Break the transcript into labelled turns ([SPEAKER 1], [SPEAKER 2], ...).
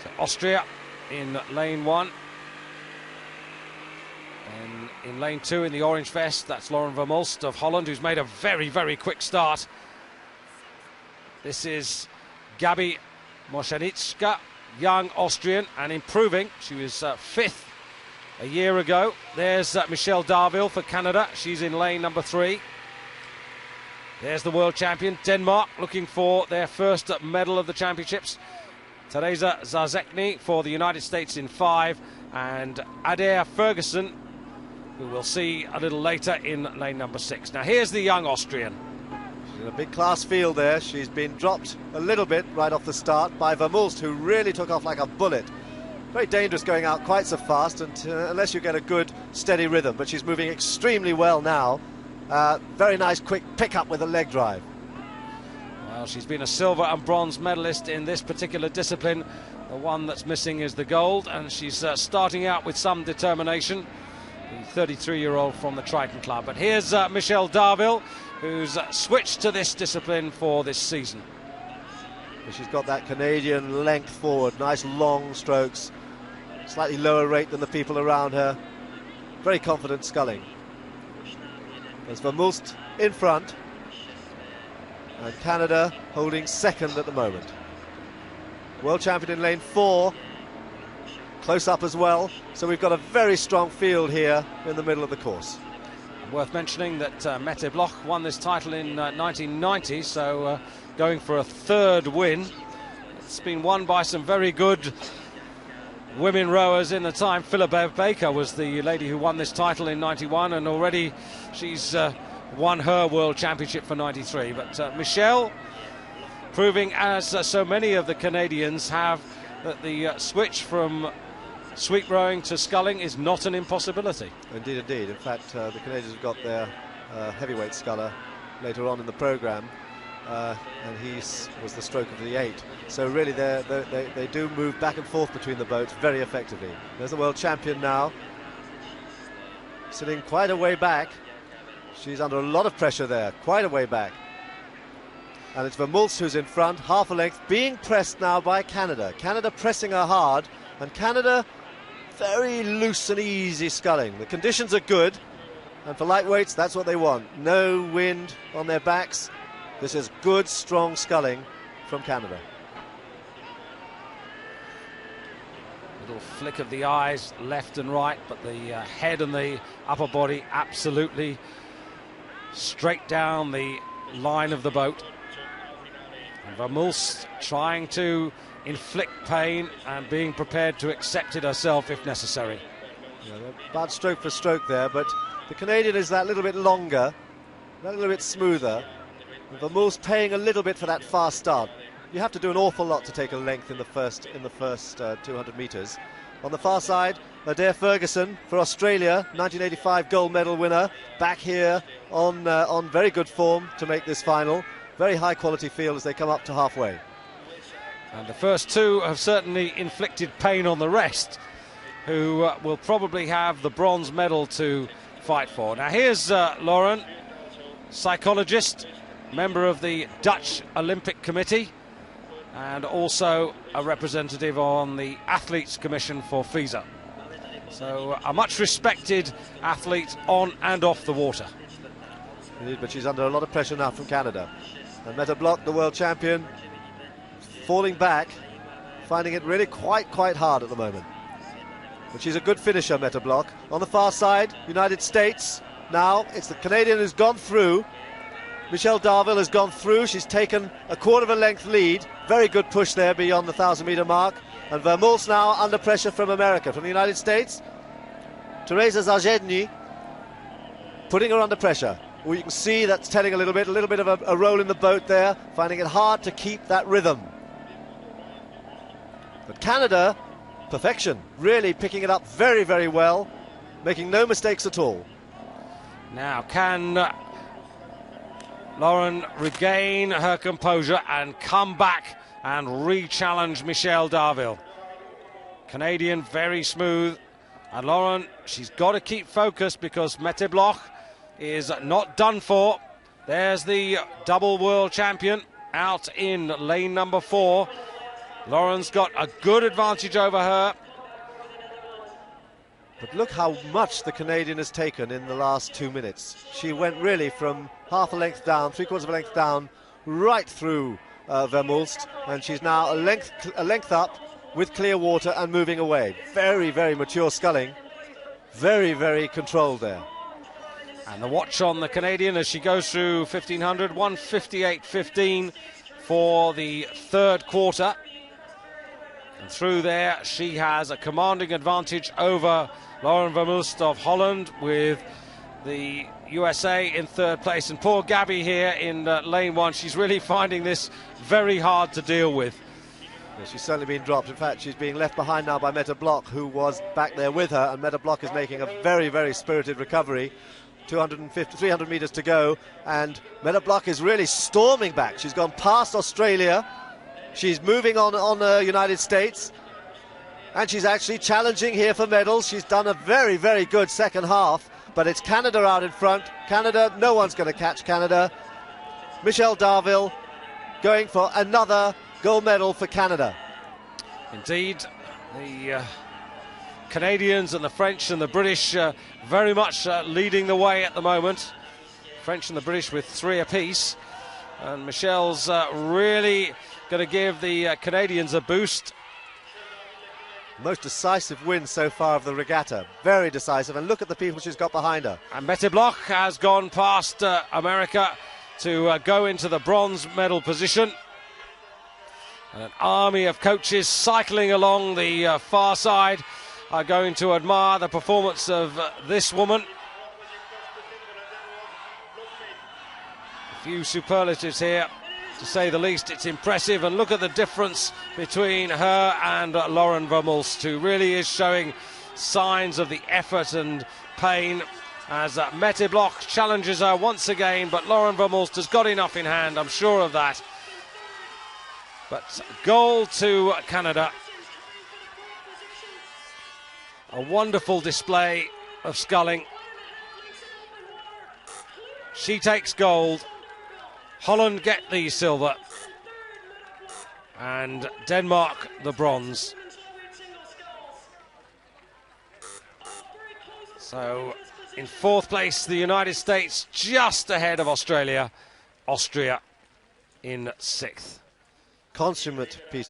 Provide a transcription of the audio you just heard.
[SPEAKER 1] So Austria in lane 1. And in lane 2 in the orange vest, that's Lauren Vermulst of Holland, who's made a very, very quick start. This is Gabi Moschanicka, young Austrian and improving. She was 5th a year ago. There's Michelle Darville for Canada. She's in lane number 3. There's the world champion, Denmark, looking for their first medal of the championships. Teresa Zarzekny for the United States in 5. And Adair Ferguson, who we'll see a little later, in lane number 6. Now here's the young Austrian.
[SPEAKER 2] She's in a big class field there. She's been dropped a little bit right off the start by Vermulst, who really took off like a bullet. Very dangerous going out quite so fast, and unless you get a good steady rhythm. But she's moving extremely well now. Very nice quick pick-up with a leg drive.
[SPEAKER 1] Well, she's been a silver and bronze medalist in this particular discipline. The one that's missing is the gold, and she's starting out with some determination. The 33-year-old from the Triton Club. But here's Michelle Darville, who's switched to this discipline for this season.
[SPEAKER 2] She's got that Canadian length forward, nice long strokes, slightly lower rate than the people around her. Very confident sculling. There's Vermulst in front, and Canada holding second at the moment. World champion in lane 4, close up as well, so we've got a very strong field here in the middle of the course.
[SPEAKER 1] Worth mentioning that Mette Bloch won this title in 1990, so going for a 3rd win. It's been won by some very good women rowers in the time. Philibert Baker was the lady who won this title in 91, and already she's won her world championship for 93. But Michelle proving, as so many of the Canadians have, that the switch from sweep rowing to sculling is not an impossibility.
[SPEAKER 2] Indeed, indeed. In fact, the Canadians have got their heavyweight sculler later on in the programme, and he was the stroke of the 8. So really they do move back and forth between the boats very effectively. There's the world champion now, sitting quite a way back. She's under a lot of pressure there, quite a way back. And it's Vermulst who's in front, half a length, being pressed now by Canada. Canada pressing her hard, and Canada very loose and easy sculling. The conditions are good, and for lightweights, that's what they want. No wind on their backs. This is good, strong sculling from Canada.
[SPEAKER 1] Little flick of the eyes left and right, but the head and the upper body absolutely straight down the line of the boat. And Vermulst trying to inflict pain and being prepared to accept it herself if necessary.
[SPEAKER 2] Yeah, bad stroke for stroke there, but the Canadian is that little bit longer, that little bit smoother. And Vermulst paying a little bit for that fast start. You have to do an awful lot to take a length in the first 200 metres. On the far side, Adair Ferguson for Australia, 1985 gold medal winner, back here on very good form to make this final. Very high quality field as they come up to halfway.
[SPEAKER 1] And the first two have certainly inflicted pain on the rest, who will probably have the bronze medal to fight for. Now here's Lauren, psychologist, member of the Dutch Olympic Committee, and also a representative on the Athletes Commission for FISA. So a much respected athlete on and off the water.
[SPEAKER 2] Indeed, but she's under a lot of pressure now from Canada. And Mette Bloch, the world champion, falling back, finding it really quite hard at the moment. But she's a good finisher, Mette Bloch. On the far side, United States. Now it's the Canadian who's gone through. Michelle Darville has gone through. She's taken a quarter of a length lead. Very good push there beyond the 1,000-metre mark. And Vermulst now under pressure from America. From the United States, Teresa Zarzekny putting her under pressure. Well, you can see that's telling a little bit of a roll in the boat there, finding it hard to keep that rhythm. But Canada, perfection, really picking it up very well, making no mistakes at all.
[SPEAKER 1] Now, can Lauren regain her composure and come back and re-challenge Michelle Darville? Canadian, very smooth. And Lauren, she's got to keep focused because Mette Bloch is not done for. There's the double world champion out in lane number 4. Lauren's got a good advantage over her.
[SPEAKER 2] But look how much the Canadian has taken in the last 2 minutes. She went really from half a length down, 3/4 of a length down, right through Vermulst, and she's now a length up with clear water and moving away. Very, very mature sculling. Very, very controlled there.
[SPEAKER 1] And the watch on the Canadian as she goes through 1500, 1:58.15 for the third quarter. And through there, she has a commanding advantage over Lauren Vermulst of Holland, with the USA in third place. And poor Gabby here in lane one, she's really finding this very hard to deal with.
[SPEAKER 2] Yeah, she's certainly been dropped. In fact, she's being left behind now by Mette Bloch, who was back there with her, and Mette Bloch is making a very, very spirited recovery. 300 metres to go, and Mette Bloch is really storming back. She's gone past Australia, she's moving on the United States, and she's actually challenging here for medals. She's done a very, very good second half, but it's Canada out in front. Canada, no one's going to catch Canada. Michelle Darville going for another gold medal for Canada.
[SPEAKER 1] Indeed, the Canadians and the French and the British very much leading the way at the moment. French and the British with 3 apiece, and Michelle's really going to give the Canadians a boost.
[SPEAKER 2] Most decisive win so far of the regatta, very decisive, and look at the people she's got behind her.
[SPEAKER 1] And Mette Bloch has gone past America to go into the bronze medal position. And an army of coaches cycling along the far side are going to admire the performance of this woman. A few superlatives here, to say the least. It's impressive, and look at the difference between her and Lauren Vermulst, who really is showing signs of the effort and pain as Mette Bloch challenges her once again, but Lauren Vermulst has got enough in hand, I'm sure of that. But gold to Canada. A wonderful display of sculling. She takes gold. Holland get the silver. And Denmark the bronze. So in fourth place, the United States, just ahead of Australia. Austria in sixth.
[SPEAKER 2] Consummate piece.